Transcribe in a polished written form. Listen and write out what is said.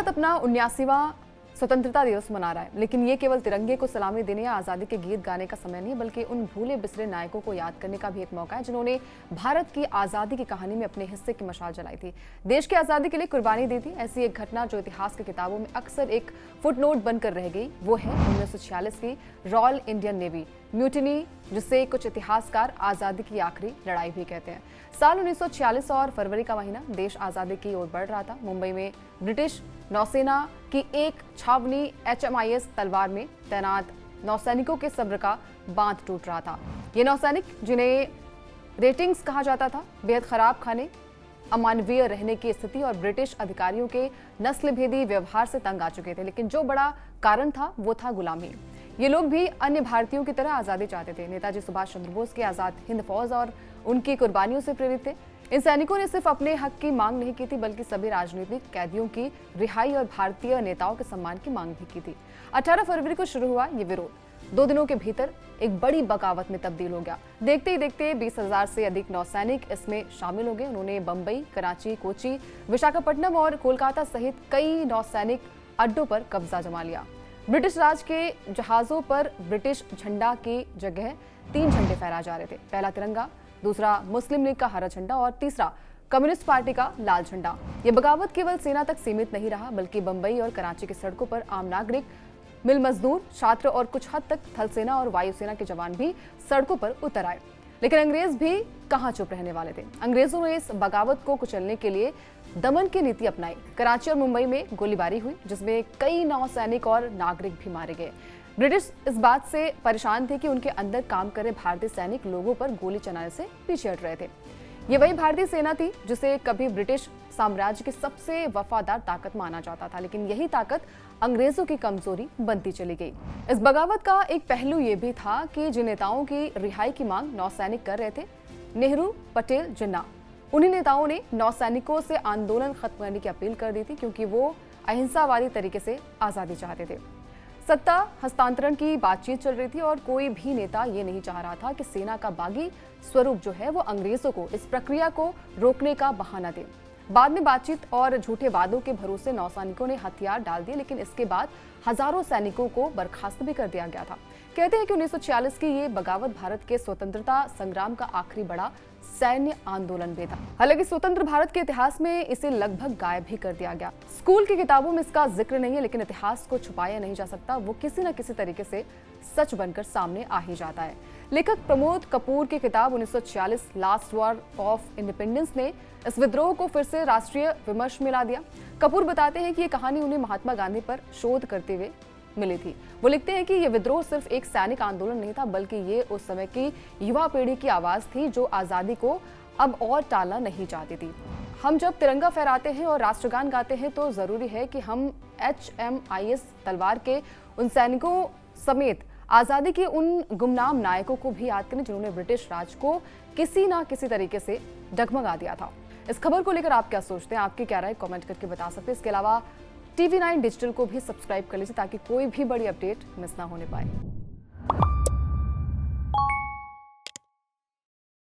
भारत अपना 79वां स्वतंत्रता दिवस मना रहा है, लेकिन ये केवल तिरंगे को सलामी देने या आज़ादी के गीत गाने का समय नहीं, बल्कि उन भूले बिसरे नायकों को याद करने का भी एक मौका है जिन्होंने भारत की आज़ादी की कहानी में अपने हिस्से की मशाल जलाई थी, देश की आज़ादी के लिए कुर्बानी दी थी। ऐसी एक घटना जो इतिहास की किताबों में अक्सर एक फुटनोट बनकर रह गई, वो है 1946 की रॉयल इंडियन नेवी म्यूटिनी, जिसे कुछ इतिहासकार आज़ादी की आखिरी लड़ाई भी कहते हैं। साल 1946 और फरवरी का महीना, देश आज़ादी की ओर बढ़ रहा था। मुंबई में ब्रिटिश नौसेना की एक छावनी HMIS तलवार में तैनात नौसैनिकों के सब्र का बांध टूट रहा था। ये नौसैनिक, जिन्हें रेटिंग्स कहा जाता था, बेहद खराब खाने, अमानवीय रहने की स्थिति और ब्रिटिश अधिकारियों के नस्लभेदी व्यवहार से तंग आ चुके थे। लेकिन जो बड़ा कारण था वो था गुलामी। ये लोग भी अन्य भारतीयों की तरह आज़ादी चाहते थे। नेताजी सुभाष चंद्र बोस की आज़ाद हिंद फौज और उनकी कुर्बानियों से प्रेरित थे। इन सैनिकों ने सिर्फ अपने हक की मांग नहीं की थी, बल्कि सभी राजनीतिक कैदियों की रिहाई और भारतीय नेताओं के सम्मान की मांग भी की थी। 18 फरवरी को शुरू हुआ ये विरोध 2 दिनों के भीतर एक बड़ी बगावत में तब्दील हो गया। देखते ही देखते 20,000 से अधिक नौसैनिक इसमें शामिल हो गए। उन्होंने बंबई, कराची, कोची, विशाखापट्टनम और कोलकाता सहित कई नौसैनिक अड्डों पर कब्जा जमा लिया। ब्रिटिश राज के जहाजों पर ब्रिटिश झंडा की जगह 3 झंडे फहराए जा रहे थे। पहला तिरंगा, दूसरा मुस्लिम लीग का हरा झंडा और तीसरा कम्युनिस्ट पार्टी का लाल झंडा। ये बगावत केवल सेना तक सीमित नहीं रहा, बल्कि बंबई और कराची की सड़कों पर आम नागरिक, मिल मजदूर, छात्र और कुछ हद तक थल सेना और वायुसेना के जवान भी सड़कों पर उतर आए। लेकिन अंग्रेज भी कहां चुप रहने वाले थे। अंग्रेजों ने इस बगावत को कुचलने के लिए दमन की नीति अपनाई। कराची और मुंबई में गोलीबारी हुई, जिसमें कई नौसैनिक और नागरिक भी मारे गए। ब्रिटिश इस बात से परेशान थे कि उनके अंदर काम कर रहे भारतीय सैनिक लोगों पर गोली चलाने से पीछे हट रहे थे। ये वही भारतीय सेना थी जिसे कभी ब्रिटिश साम्राज्य की सबसे वफादार ताकत माना जाता था, लेकिन यही ताकत अंग्रेजों की कमजोरी बनती चली गई। इस बगावत का एक पहलू ये भी था कि जिन नेताओं की रिहाई की मांग नौसैनिक कर रहे थे, नेहरू, पटेल, जिन्ना, उन्हीं नेताओं ने नौसैनिकों से आंदोलन खत्म करने की अपील कर दी थी, क्योंकि वो अहिंसावादी तरीके से आज़ादी चाहते थे। सत्ता हस्तांतरण की बातचीत चल रही थी और कोई भी नेता ये नहीं चाह रहा था कि सेना का बागी स्वरूप जो है वो अंग्रेजों को इस प्रक्रिया को रोकने का बहाना दे। बाद में बातचीत और झूठे वादों के भरोसे नौसैनिकों ने हथियार डाल दिए, लेकिन इसके बाद हजारों सैनिकों को बर्खास्त भी कर दिया गया था। कहते हैं कि 1946 की ये बगावत भारत के स्वतंत्रता संग्राम का आखिरी बड़ा सैन्य आंदोलन भी था। हालांकि स्वतंत्र भारत के इतिहास में इसे लगभग गायब भी कर दिया गया। स्कूल की किताबों में इसका जिक्र नहीं है, लेकिन इतिहास को छुपाया नहीं जा सकता। वो किसी न किसी तरीके से सच बनकर सामने आ ही जाता है। लेखक प्रमोद कपूर की किताब 1946 लास्ट वॉर ऑफ इंडिपेंडेंस ने इस विद्रोह को फिर से राष्ट्रीय विमर्श में ला दिया। कपूर बताते हैं कि ये कहानी उन्हें महात्मा गांधी पर शोध करते हुए मिली थी। वो लिखते हैं कि ये विद्रोह सिर्फ एक सैनिक आंदोलन नहीं था, बल्कि ये उस समय की युवा पीढ़ी की आवाज थी जो आजादी को अब और टालना नहीं चाहती थी। हम जब तिरंगा फहराते हैं और राष्ट्रगान गाते हैं तो जरूरी है कि हम HMIS तलवार के उन सैनिकों समेत आजादी के उन गुमनाम नायकों को भी याद करें जिन्होंने ब्रिटिश राज को किसी ना किसी तरीके से डगमगा दिया था। इस खबर को लेकर आप क्या सोचते हैं? आपकी क्या राय कमेंट करके बता सकते हैं। इसके अलावा TV9 डिजिटल को भी सब्सक्राइब कर लीजिए ताकि कोई भी बड़ी अपडेट मिस ना होने पाए।